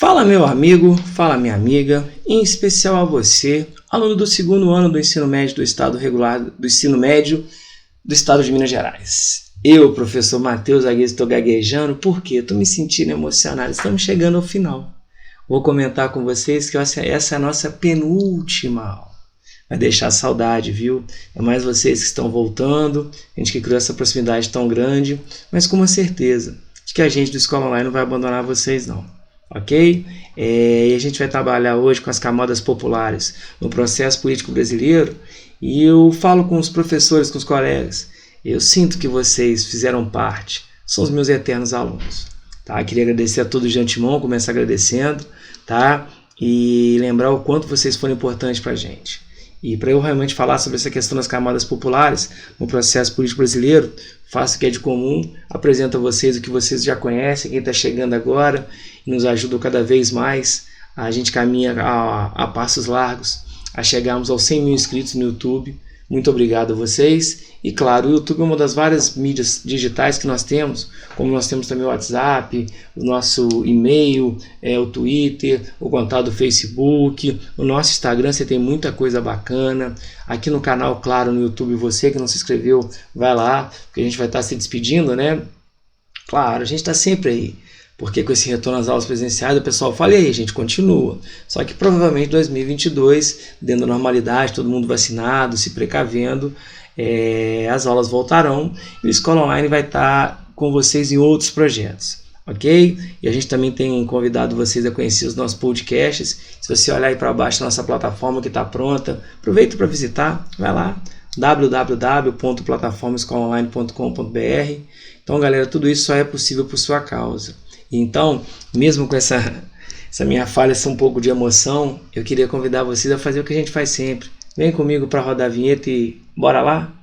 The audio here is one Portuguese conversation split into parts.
Fala meu amigo, fala minha amiga, em especial a você, aluno do segundo ano do ensino médio do Estado Regular do Ensino Médio do Estado de Minas Gerais. Eu, professor Matheus Agues, estou gaguejando porque estou me sentindo emocionado, estamos chegando ao final. Vou comentar com vocês que essa é a nossa penúltima aula. Vai deixar saudade, viu? É mais vocês que estão voltando, a gente que criou essa proximidade tão grande, mas com uma certeza de que a gente do Escola Online não vai abandonar vocês não. Ok? E a gente vai trabalhar hoje com as camadas populares no processo político brasileiro e eu falo com os professores, com os colegas, eu sinto que vocês fizeram parte, são os meus eternos alunos. Tá? Queria agradecer a todos de antemão, começar agradecendo, tá? E lembrar o quanto vocês foram importantes para a gente. E para eu realmente falar sobre essa questão das camadas populares no processo político brasileiro, faço o que é de comum, apresento a vocês o que vocês já conhecem, quem está chegando agora, e nos ajuda cada vez mais. A gente caminha a passos largos a chegarmos aos 100 mil inscritos no YouTube. Muito obrigado a vocês. E claro, o YouTube é uma das várias mídias digitais que nós temos, como nós temos também o WhatsApp, o nosso e-mail, o Twitter, o contato do Facebook, o nosso Instagram, você tem muita coisa bacana. Aqui no canal, claro, no YouTube, você que não se inscreveu, vai lá, porque a gente vai estar se despedindo, né? Claro, a gente está sempre aí. Porque com esse retorno às aulas presenciais, o pessoal fala, e aí, a gente continua. Só que provavelmente 2022, dentro da normalidade, todo mundo vacinado, se precavendo, as aulas voltarão e o Escola Online vai estar com vocês em outros projetos. Ok? E a gente também tem convidado vocês a conhecer os nossos podcasts. Se você olhar aí para baixo da nossa plataforma que está pronta, aproveita para visitar, vai lá, www.plataformaescolaonline.com.br. Então, galera, tudo isso só é possível por sua causa. Então, mesmo com essa minha falha, um pouco de emoção, eu queria convidar vocês a fazer o que a gente faz sempre. Vem comigo para rodar a vinheta e bora lá?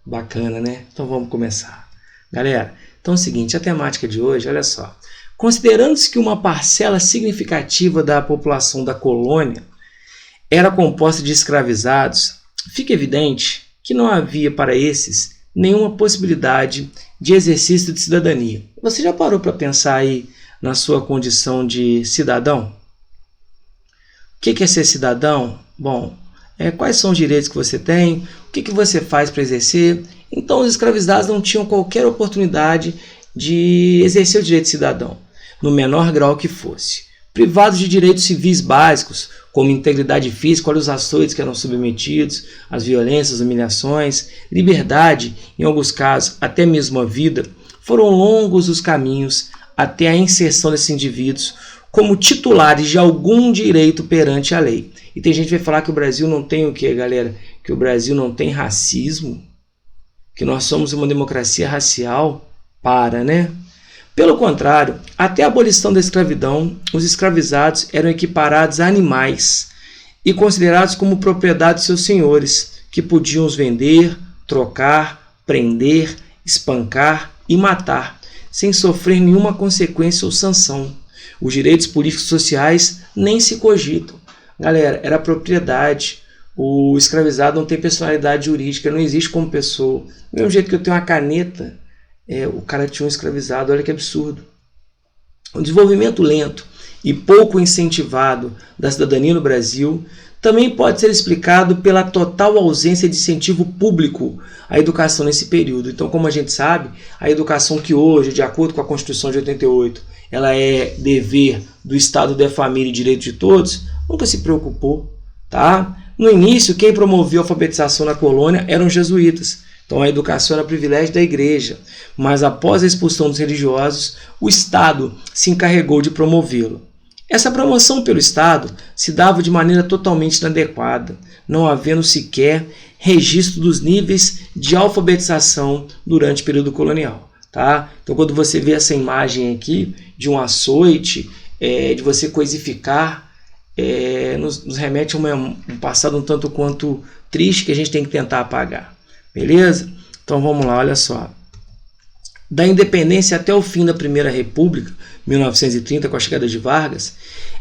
Bacana, né? Então vamos começar. Galera, então é o seguinte, a temática de hoje, olha só. Considerando-se que uma parcela significativa da população da colônia era composta de escravizados, fica evidente que não havia para esses nenhuma possibilidade de exercício de cidadania. Você já parou para pensar aí na sua condição de cidadão? O que é ser cidadão? Bom, quais são os direitos que você tem? O que você faz para exercer? Então, os escravizados não tinham qualquer oportunidade de exercer o direito de cidadão, no menor grau que fosse. Privados de direitos civis básicos, como integridade física, olha os açoites que eram submetidos, as violências, as humilhações, liberdade, em alguns casos, até mesmo a vida, foram longos os caminhos até a inserção desses indivíduos como titulares de algum direito perante a lei. E tem gente que vai falar que o Brasil não tem o quê, galera? Que o Brasil não tem racismo? Que nós somos uma democracia racial? Né? Pelo contrário, até a abolição da escravidão, os escravizados eram equiparados a animais e considerados como propriedade de seus senhores, que podiam os vender, trocar, prender, espancar e matar, sem sofrer nenhuma consequência ou sanção. Os direitos políticos e sociais nem se cogitam. Galera, era propriedade. O escravizado não tem personalidade jurídica, não existe como pessoa. Do mesmo jeito que eu tenho uma caneta, o cara tinha um escravizado, olha que absurdo. O desenvolvimento lento e pouco incentivado da cidadania no Brasil também pode ser explicado pela total ausência de incentivo público à educação nesse período. Então, como a gente sabe, a educação que hoje, de acordo com a Constituição de 88, ela é dever do Estado, da família e direito de todos, nunca se preocupou, tá? No início, quem promovia a alfabetização na colônia eram os jesuítas. Então a educação era privilégio da igreja, mas após a expulsão dos religiosos, o Estado se encarregou de promovê-lo. Essa promoção pelo Estado se dava de maneira totalmente inadequada, não havendo sequer registro dos níveis de alfabetização durante o período colonial. Tá? Então quando você vê essa imagem aqui de um açoite, de você coisificar, nos remete a um passado um tanto quanto triste que a gente tem que tentar apagar. Beleza? Então vamos lá, olha só. da independência até o fim da Primeira República, 1930, com a chegada de Vargas,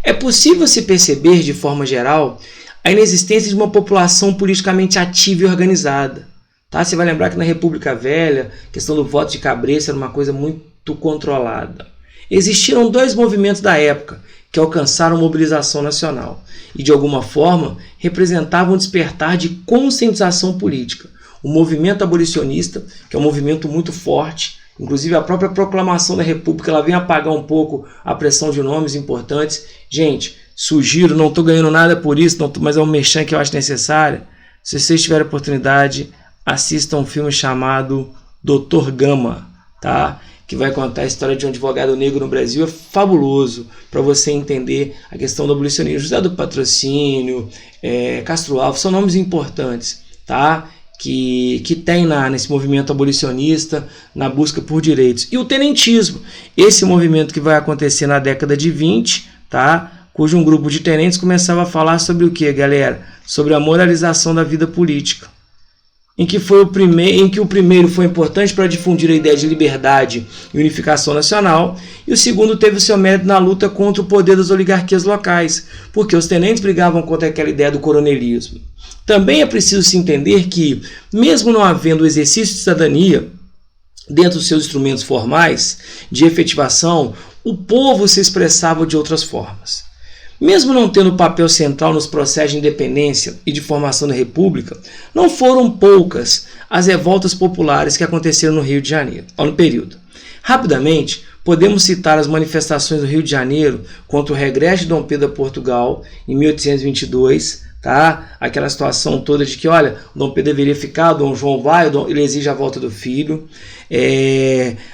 é possível se perceber, de forma geral, a inexistência de uma população politicamente ativa e organizada. Tá? Você vai lembrar que na República Velha, a questão do voto de cabresto era uma coisa muito controlada. Existiram dois movimentos da época que alcançaram mobilização nacional e, de alguma forma, representavam um despertar de conscientização política. O movimento abolicionista, que é um movimento muito forte, inclusive a própria proclamação da República, ela vem apagar um pouco a pressão de nomes importantes. Gente, sugiro, não estou ganhando nada por isso, mas é um merchan que eu acho necessário. Se vocês tiverem oportunidade, assistam um filme chamado Dr. Gama, tá? Que vai contar a história de um advogado negro no Brasil. É fabuloso para você entender a questão do abolicionismo. José do Patrocínio, Castro Alves, são nomes importantes, tá? Que tem nesse movimento abolicionista, na busca por direitos. E o tenentismo, esse movimento que vai acontecer na década de 20, tá? Cujo um grupo de tenentes começava a falar sobre o que, galera? Sobre a moralização da vida política. Em que o primeiro foi importante para difundir a ideia de liberdade e unificação nacional, e o segundo teve o seu mérito na luta contra o poder das oligarquias locais, porque os tenentes brigavam contra aquela ideia do coronelismo. Também é preciso se entender que, mesmo não havendo o exercício de cidadania dentro dos seus instrumentos formais de efetivação, o povo se expressava de outras formas. Mesmo não tendo papel central nos processos de independência e de formação da República, não foram poucas as revoltas populares que aconteceram no Rio de Janeiro, no período. Rapidamente, podemos citar as manifestações do Rio de Janeiro contra o regresso de Dom Pedro a Portugal, em 1822, tá? Aquela situação toda de que, olha, Dom Pedro deveria ficar, Dom João vai, ele exige a volta do filho.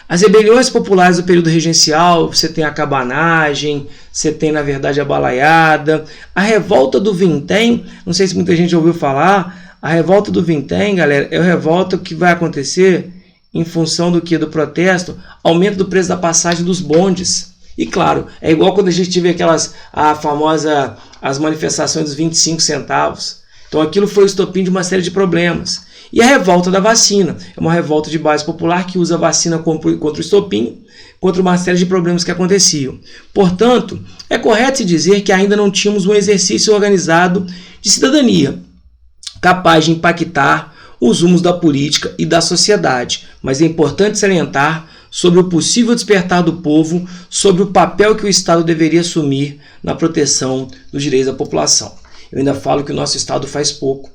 As rebeliões populares do período regencial, você tem a cabanagem, você tem, na verdade, a balaiada. A revolta do Vintém, não sei se muita gente ouviu falar, a revolta do Vintém, galera, é a revolta que vai acontecer em função do que? Do protesto, aumento do preço da passagem dos bondes. E claro, é igual quando a gente teve as manifestações dos 25 centavos. Então aquilo foi o estopim de uma série de problemas. E a revolta da vacina, é uma revolta de base popular que usa a vacina contra o estopim, contra uma série de problemas que aconteciam. Portanto, é correto se dizer que ainda não tínhamos um exercício organizado de cidadania, capaz de impactar os rumos da política e da sociedade. Mas é importante salientar sobre o possível despertar do povo, sobre o papel que o Estado deveria assumir na proteção dos direitos da população. Eu ainda falo que o nosso Estado faz pouco.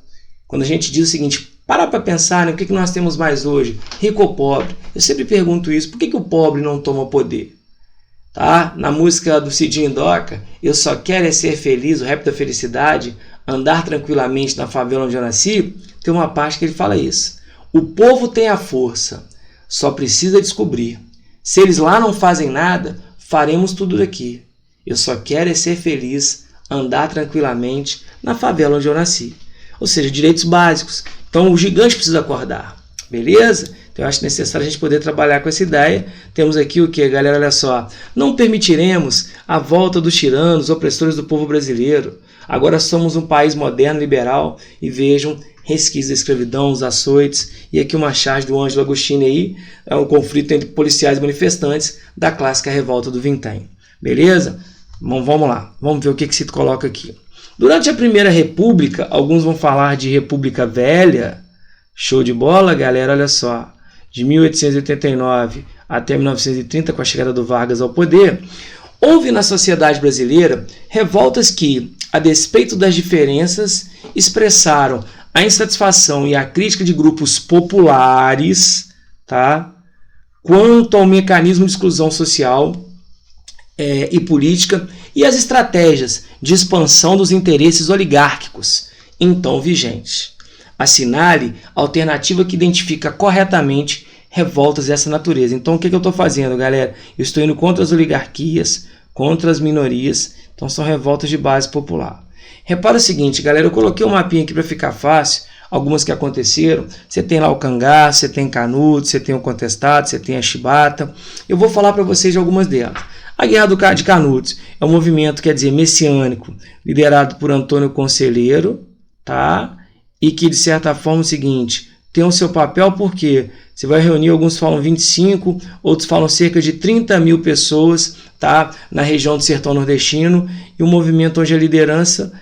Quando a gente diz o seguinte, para pensar, né, o que nós temos mais hoje, rico ou pobre? Eu sempre pergunto isso, por que o pobre não toma poder? Tá? Na música do Cidinho Doca, eu só quero é ser feliz, o rap da felicidade, andar tranquilamente na favela onde eu nasci, tem uma parte que ele fala isso. O povo tem a força, só precisa descobrir. Se eles lá não fazem nada, faremos tudo daqui. Eu só quero é ser feliz, andar tranquilamente na favela onde eu nasci. Ou seja, direitos básicos. Então o gigante precisa acordar. Beleza? Então eu acho necessário a gente poder trabalhar com essa ideia. Temos aqui o que, galera? Olha só. Não permitiremos a volta dos tiranos, opressores do povo brasileiro. Agora somos um país moderno, liberal. E vejam, resquícios da escravidão, os açoites. E aqui uma charge do Ângelo Agostini aí. É um conflito entre policiais e manifestantes da clássica revolta do Vintém. Beleza? Bom, vamos lá. Vamos ver o que se coloca aqui. Durante a Primeira República, alguns vão falar de República Velha. Show de bola, galera, olha só. De 1889 até 1930, com a chegada do Vargas ao poder, houve na sociedade brasileira revoltas que, a despeito das diferenças, expressaram a insatisfação e a crítica de grupos populares, tá, quanto ao mecanismo de exclusão social e política e as estratégias de expansão dos interesses oligárquicos então vigentes. Assinale a alternativa que identifica corretamente revoltas dessa natureza. Então o que eu estou fazendo, galera? Eu estou indo contra as oligarquias, contra as minorias, então são revoltas de base popular. Repara o seguinte, galera, eu coloquei um mapinha aqui para ficar fácil, algumas que aconteceram. Você tem lá o Cangaço, você tem Canudos, você tem o Contestado, você tem a Chibata. Eu vou falar para vocês de algumas delas. A Guerra de Canudos é um movimento, quer dizer, messiânico, liderado por Antônio Conselheiro, tá? E que, de certa forma, é o seguinte, tem o seu papel porque Você vai reunir, alguns falam 25, outros falam cerca de 30 mil pessoas, tá? Na região do sertão nordestino, e um movimento onde a liderança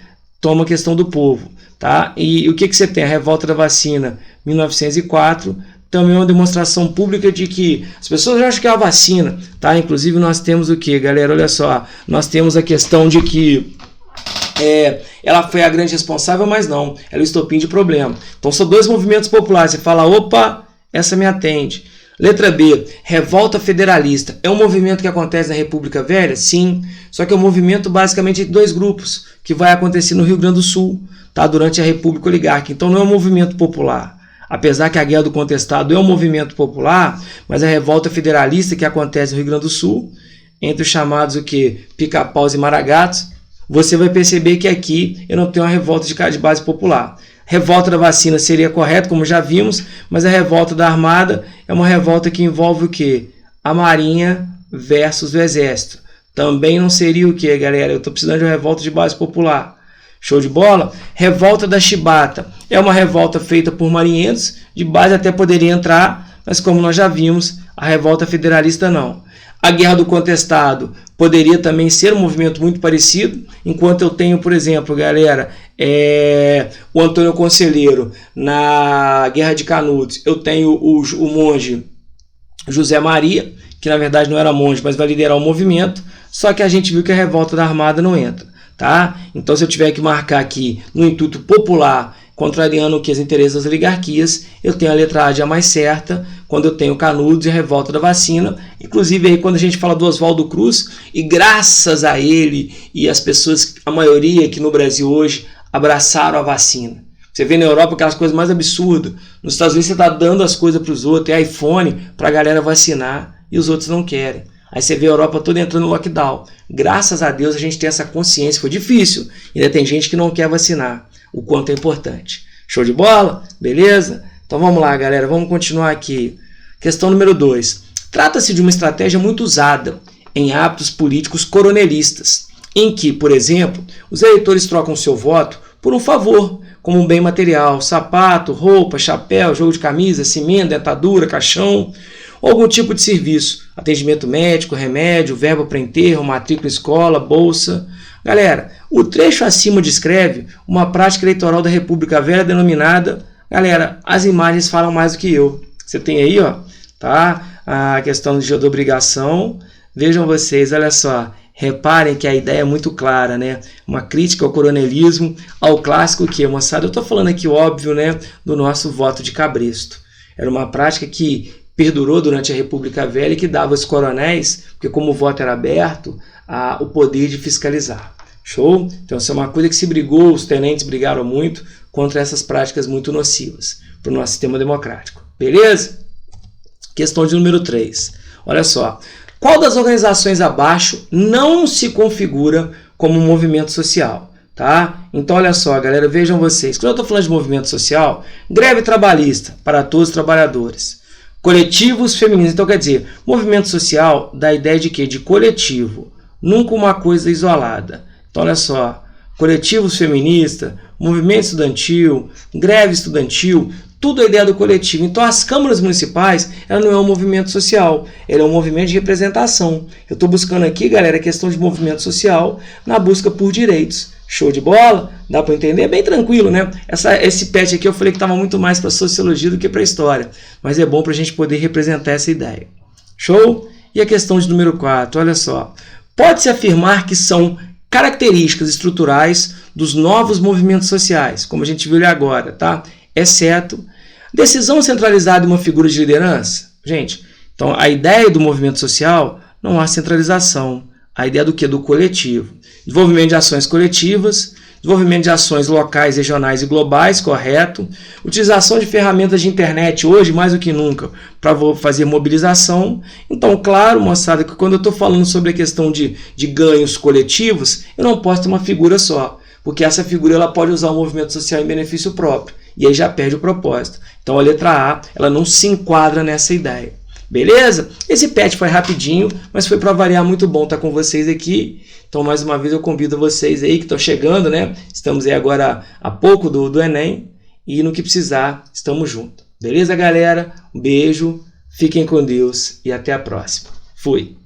toma a questão do povo, tá? E o que você tem? A revolta da vacina, 1904, também é uma demonstração pública de que as pessoas acham que é a vacina, tá? Inclusive nós temos o que, galera? Olha só, nós temos a questão de que ela foi a grande responsável, mas não, ela é o estopim de problema. Então são dois movimentos populares, você fala, opa, essa me atende. Letra B, revolta federalista. É um movimento que acontece na República Velha? Sim, só que é um movimento basicamente de dois grupos, que vai acontecer no Rio Grande do Sul, tá? Durante a República Oligárquica. Então não é um movimento popular. Apesar que a Guerra do Contestado é um movimento popular, mas a revolta federalista que acontece no Rio Grande do Sul, entre os chamados o quê? Pica-paus e maragatos, você vai perceber que aqui eu não tenho uma revolta de base popular. Revolta da vacina seria correto, como já vimos, mas a revolta da Armada é uma revolta que envolve o quê? A Marinha versus o Exército. Também não seria o quê, galera? Eu estou precisando de uma revolta de base popular. Show de bola? Revolta da Chibata. É uma revolta feita por marinheiros, de base até poderia entrar, mas como nós já vimos, a revolta federalista não. A Guerra do Contestado poderia também ser um movimento muito parecido, enquanto eu tenho, por exemplo, galera, o Antônio Conselheiro na Guerra de Canudos, eu tenho o monge José Maria, que na verdade não era monge, mas vai liderar o movimento, só que a gente viu que a revolta da Armada não entra, tá? Então se eu tiver que marcar aqui no intuito popular, contrariando as interesses das oligarquias, eu tenho a letra A já mais certa, quando eu tenho Canudos e a revolta da vacina. Inclusive, aí, quando a gente fala do Oswaldo Cruz, e graças a ele e as pessoas, a maioria aqui no Brasil hoje, abraçaram a vacina. Você vê na Europa aquelas coisas mais absurdas. Nos Estados Unidos você está dando as coisas para os outros, tem iPhone para a galera vacinar, e os outros não querem. Aí você vê a Europa toda entrando no lockdown. Graças a Deus a gente tem essa consciência, foi difícil. Ainda tem gente que não quer vacinar. O quanto é importante. Show de bola? Beleza? Então vamos lá, galera. Vamos continuar aqui. Questão número 2. Trata-se de uma estratégia muito usada em hábitos políticos coronelistas, em que, por exemplo, os eleitores trocam seu voto por um favor, como um bem material, sapato, roupa, chapéu, jogo de camisa, cimento, dentadura, caixão, ou algum tipo de serviço, atendimento médico, remédio, verba para enterro, matrícula escola, bolsa. Galera, o trecho acima descreve uma prática eleitoral da República Velha denominada, galera, as imagens falam mais do que eu. Você tem aí, ó, tá? A questão de obrigação. Vejam vocês, olha só, reparem que a ideia é muito clara, né? Uma crítica ao coronelismo, ao clássico que, moçada, eu estou falando aqui, óbvio, né, do nosso voto de cabresto. Era uma prática que perdurou durante a República Velha e que dava aos coronéis, porque como o voto era aberto, o poder de fiscalizar. Show? Então isso é uma coisa que se brigou, os tenentes brigaram muito contra essas práticas muito nocivas para o nosso sistema democrático. Beleza? Questão de número 3. Olha só. Qual das organizações abaixo não se configura como um movimento social? Tá? Então olha só, galera, vejam vocês. Quando eu estou falando de movimento social, greve trabalhista para todos os trabalhadores. Coletivos femininos. Então quer dizer, movimento social dá a ideia de quê? De coletivo. Nunca uma coisa isolada. Então, olha só, coletivos feministas, movimento estudantil, greve estudantil, tudo é ideia do coletivo. Então, as câmaras municipais, ela não é um movimento social, ela é um movimento de representação. Eu estou buscando aqui, galera, a questão de movimento social na busca por direitos. Show de bola? Dá para entender? É bem tranquilo, né? Esse PET aqui eu falei que estava muito mais para sociologia do que para história, mas é bom para a gente poder representar essa ideia. Show? E a questão de número 4, olha só. Pode-se afirmar que são características estruturais dos novos movimentos sociais, como a gente viu ali agora, tá? Exceto decisão centralizada em uma figura de liderança. Gente, então a ideia do movimento social não há centralização. A ideia do que? Do coletivo. Desenvolvimento de ações coletivas, desenvolvimento de ações locais, regionais e globais, correto. Utilização de ferramentas de internet hoje, mais do que nunca, para fazer mobilização. Então, claro, moçada, que quando eu estou falando sobre a questão de ganhos coletivos, eu não posso ter uma figura só, porque essa figura ela pode usar o movimento social em benefício próprio, e aí já perde o propósito. Então, a letra A, ela não se enquadra nessa ideia. Beleza? Esse PET foi rapidinho, mas foi para variar muito bom estar com vocês aqui. Então, mais uma vez, eu convido vocês aí que estão chegando, né? Estamos aí agora há pouco do Enem. E no que precisar, estamos juntos. Beleza, galera? Um beijo, fiquem com Deus e até a próxima. Fui!